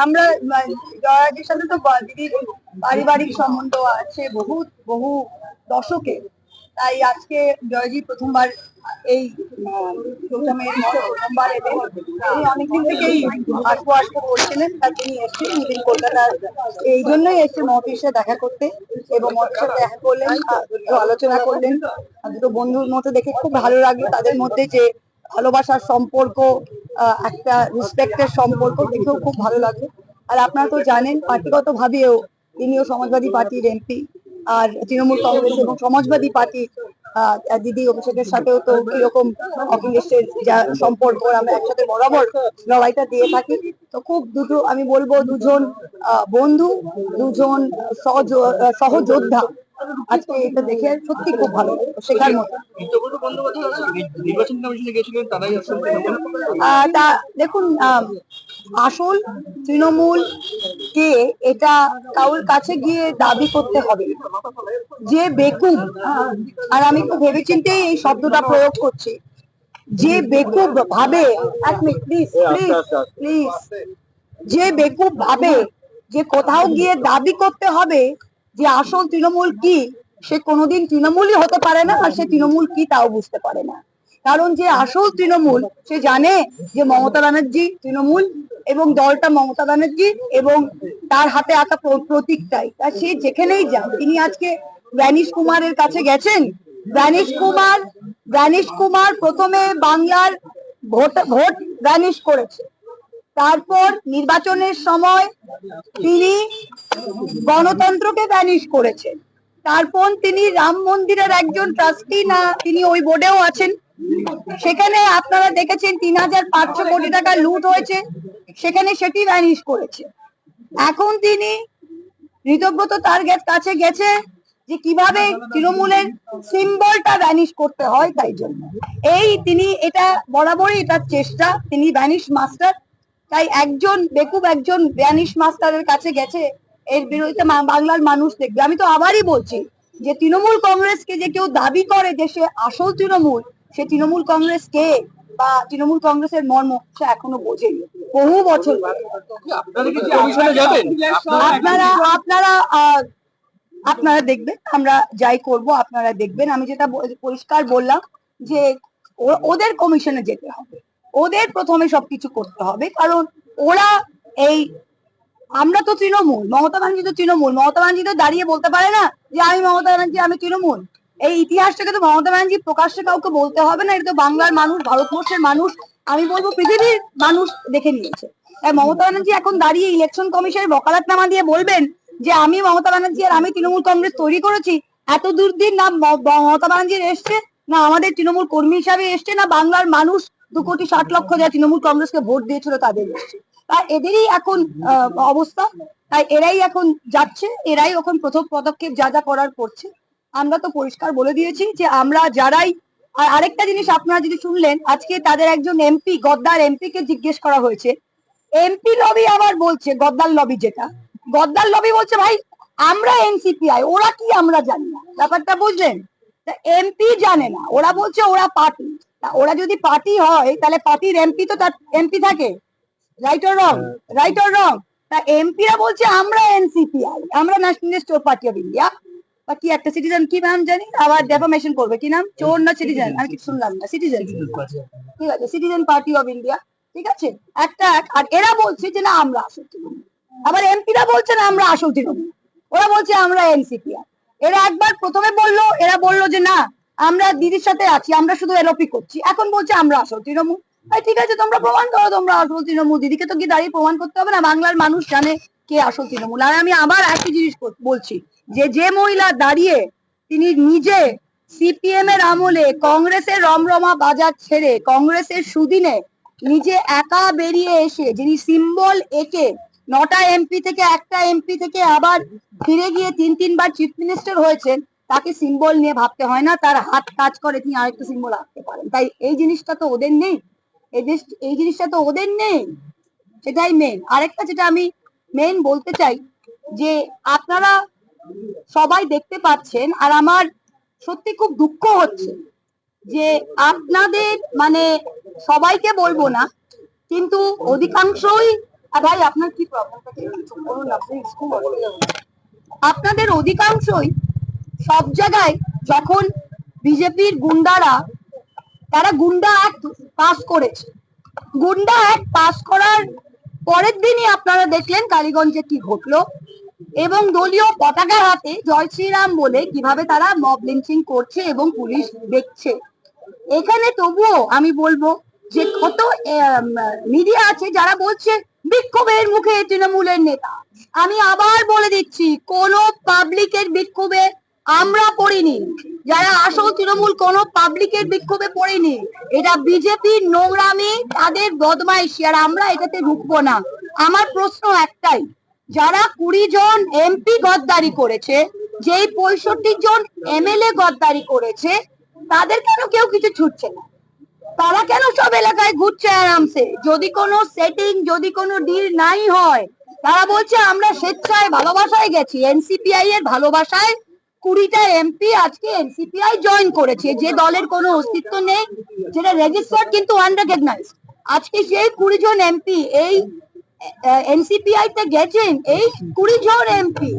আমরা জয়াজির সাথে তো দিদির পারিবারিক সম্বন্ধ আছে বহু বহু দশকের। তাই আজকে জয়জি প্রথমবার এই প্রথমবার এলেন। তিনি অনেকদিন থেকেই আসবো আসবো বলছিলেন, তাই তিনি এসছেন নিতিন কলকাতার। এই জন্যই এসছে মহতির সাথে দেখা করতে, এবং মহতির সাথে দেখা করলেন, দুটো আলোচনা করলেন। দুটো বন্ধুর মতো দেখে খুব ভালো লাগলো, তাদের মধ্যে যে ভালোবাসার সম্পর্ক, একটা রেসপেক্টের সম্পর্ক দেখেও খুব ভালো লাগলো। আর আপনারা তো জানেন পার্টিগত ভাবেও তিনিও সমাজবাদী পার্টির এমপি, আর তৃণমূল কংগ্রেস এবং সমাজবাদী পার্টি দিদি অভিষেকের সাথেও তো কিরকম অখিলেশের যা সম্পর্ক, আমরা একসাথে বরাবর লড়াইটা দিয়ে থাকি। তো খুব দুটো আমি বলবো দুজন বন্ধু, দুজন সহযোদ্ধা। আজকে এটা দেখে সত্যি খুব ভালো শেখার মতো। দেখুন, আসল তৃণমূল কে এটা কারোর কাছে গিয়ে দাবি করতে হবে। যে বেকুব, আর আমি খুব ভেবেচিন্তেই এই শব্দটা প্রয়োগ করছি, যে বেকুব ভাবে, এক মিনিট প্লিজ প্লিজ প্লিজ, যে বেকুব ভাবে যে কোথাও গিয়ে দাবি করতে হবে যে আসল তৃণমূল কি, সে কোনোদিন তৃণমূলই হতে পারে না, আর সে তৃণমূল কি তাও বুঝতে পারে না। কারণ যে আসল তৃণমূল সে জানে যে মমতা ব্যানার্জি তৃণমূল, এবং দলটা মমতা ব্যানার্জি এবং তার হাতে আঁকা প্রতীকটাই। তা সে যেখানেই যান, তিনি আজকে ব্যানিশ কুমারের কাছে গেছেন। ব্যানিশ কুমার প্রথমে বাংলার ভোট ব্যানিশ করেছে, তারপর নির্বাচনের সময় তিনি গণতন্ত্রকে ব্যানিশ করেছেন, তারপর তিনি রাম মন্দিরের একজন ট্রাস্টি, না তিনি ওই বোর্ডেও আছেন। সেখানে আপনারা দেখেছেন ৩,৫০০ কোটি টাকা লুট হয়েছে, সেখানে সেটি ব্যানিশ করেছে। এখন তিনি ঋতব্রত তার কাছে গেছে যে কিভাবে তৃণমূলের সিম্বলটা ব্যানিশ করতে হয়, তাই জন্য তিনি এটা বরাবরই এটার চেষ্টা, তিনি ব্যানিশ মাস্টার। তাই একজন বেকুব একজন ব্যানিশ মাস্টারের কাছে গেছে, এর বিরুদ্ধে বাংলার মানুষ দেখবে। আমি তো আবারই বলছি যে তৃণমূল কংগ্রেসকে যে কেউ দাবি করে যে সে আসল তৃণমূল, সে তৃণমূল কংগ্রেস কে বা তৃণমূল কংগ্রেসের মর্ম সে এখনো বোঝেনি বহু বছর। আপনারা আপনারা আপনারা দেখবেন, আমরা যাই করব আপনারা দেখবেন। আমি যেটা পরিষ্কার বললাম যে ওদের কমিশনে যেতে হবে, ওদের প্রথমে সবকিছু করতে হবে, কারণ ওরা এই, আমরা তো তৃণমূল, মমতা ব্যানার্জি তো তৃণমূল, মমতা ব্যানার্জি তো দাঁড়িয়ে বলতে পারে না যে আমি মমতা ব্যানার্জি, আমি তৃণমূল। এই ইতিহাসটাকে তো মমতা ব্যানার্জি প্রকাশ্যে কাউকে বলতে হবে না, এটা তো বাংলার মানুষ, ভারতবর্ষের মানুষ, আমি বলবো পৃথিবীর মানুষ দেখে নিয়েছে। তাই মমতা ব্যানার্জি এখন দাঁড়িয়ে ইলেকশন কমিশনের বকালতনামা দিয়ে বলবেন যে আমি মমতা ব্যানার্জি আর আমি তৃণমূল কংগ্রেস তৈরি করেছি, এত দূর দিন না মমতা ব্যানার্জির এসছে, না আমাদের তৃণমূল কর্মী হিসাবে এসছে, না বাংলার মানুষ 2,60,00,000 যারা তৃণমূল কংগ্রেসকে ভোট দিয়েছিল তাদের এসছে। তাই এদেরই এখন অবস্থা, তাই এরাই এখন যাচ্ছে, এরাই এখন প্রথম পদক্ষেপ যা যা করার করছে। আমরা তো পরিষ্কার বলে দিয়েছি যে আমরা যারাই, আর আরেকটা জিনিস আপনারা যদি শুনলেন, আজকে তাদের একজন এমপি, গদ্দার এমপি কে জিজ্ঞেস করা হয়েছে, এমপি লবি আবার বলছে, গদ্দার লবি যেটা, গদ্দার লবি বলছে ভাই আমরা এনসিপিআই, ওরা কি আমরা জানি না, ব্যাপারটা বুঝলেন? এমপি জানে না, ওরা বলছে ওরা পার্টি। ওরা যদি পার্টি হয় তাহলে পার্টির এমপি তো তার এমপি থাকে, right or wrong? Right or wrong? তা এমপিরা বলছে আমরা এনসিপিআই, আমরা ন্যাশনালিস্ট পার্টি অফ ইন্ডিয়া, বা কি একটা সিটিজেন কি নাম জানি, আবার ডেফামেশন করবে, কি নাম, চোর না সিটিজেন, আমি কিছু শুনলাম না, সিটিজেন, ঠিক আছে, সিটিজেন পার্টি অফ ইন্ডিয়া, ঠিক আছে, একটা। আর এরা বলছে যে না আমরা আসল তৃণমূল, আবার এমপিরা বলছে না আমরা আসল তৃণমূল, ওরা বলছে আমরা এনসিপিআই। এরা একবার প্রথমে বললো, এরা বললো যে না আমরা দিদির সাথে আছি, আমরা শুধু এলওপি করছি, এখন বলছে আমরা আসল তৃণমূল। ঠিক আছে, তোমরা প্রমাণ করো তোমরা আসল তৃণমূল, দিদিকে তো কি দাঁড়িয়ে প্রমাণ করতে হবে না, বাংলার মানুষ জানে কে আসল তৃণমূল। আর আমি আবার একই জিনিস বলছি, যে মহিলা দাঁড়িয়ে তিনি নিজে সিপিএম এর আমলে কংগ্রেসের রমরমা বাজার ছেড়ে কংগ্রেসের সুদিনে নিজে একা বেরিয়ে এসে যিনি সিম্বল এঁকে 9টা এমপি থেকে একটা এমপি থেকে আবার ফিরে গিয়ে 3বার চিফ মিনিস্টার হয়েছেন, তাকে সিম্বল নিয়ে ভাবতে হয় না, তার হাত কাজ করে তিনি আরেকটা সিম্বল আঁকতে পারেন। তাই এই জিনিসটা তো ওদের নেই, এই জিনিসটা তো ওদের নেই, সেটাই মেন। আরেকটা যেটা আমি মেন বলতে চাই, যে আপনারা সবাই দেখতে পাচ্ছেন, আর আমার সত্যি খুব দুঃখ হচ্ছে যে আপনাদের, মানে সবাইকে বলবো না, কিন্তু অধিকাংশই ভাই আপনার কি প্রবলেমটা কি একটু বলুন না প্লিজ, খুব অসুবিধা হচ্ছে। আপনাদের অধিকাংশই সব জায়গায় যখন বিজেপির গুন্ডারা, তারা গুন্ডা অ্যাক্ট পাস করেছে, গুন্ডা অ্যাক্ট পাস করার পরের দিনই আপনারা দেখলেন কালীগঞ্জে কি ঘটলো, এবং দলীয় পতাকার হাতে জয় শ্রীরাম বলে কিভাবে তারা মব লিঞ্চিং করছে এবং পুলিশ দেখছে। এখানে তবুও আমি বলবো যে কত মিডিয়া আছে যারা বলছে বিক্ষোভের মুখে তৃণমূলের নেতা। আমি আবার বলে দিচ্ছি, কোন পাবলিকের বিক্ষোভে আমরা পড়িনি, যারা আসল তৃণমূল কোন পাবলিকের বিক্ষোভে পড়িনি। এটা বিজেপির নোংরামি, তাদের বদমাইশি, আর আমরা এটাতে ঢুকবো না। আমার প্রশ্ন একটাই, যারা 20 জন এমপি গদ্দারি করেছে, যেই 65 জন এমএলএ গদ্দারি করেছে, তাদের কেন কেউ কিছু ছুটছে না? তারা কেন সব এলাকায় ঘুরছে আরামসে? যদি কোনো সেটিং, যদি কোনো ডিল নাই হয়, তারা বলছে আমরা স্বেচ্ছায় ভালোবাসায় গেছি। এনসিপিআই এর ভালোবাসায় 20টা এমপি আজকে এনসিপিআই জয়েন করেছে, যে দলের কোনো অস্তিত্ব নেই, যেটা রেজিস্টার্ড কিন্তু আনরেকগনাইজড। আজকে সেই 20 জন এমপি এই এনসিপিআই তে গেছেন, এই 20 জন এমপি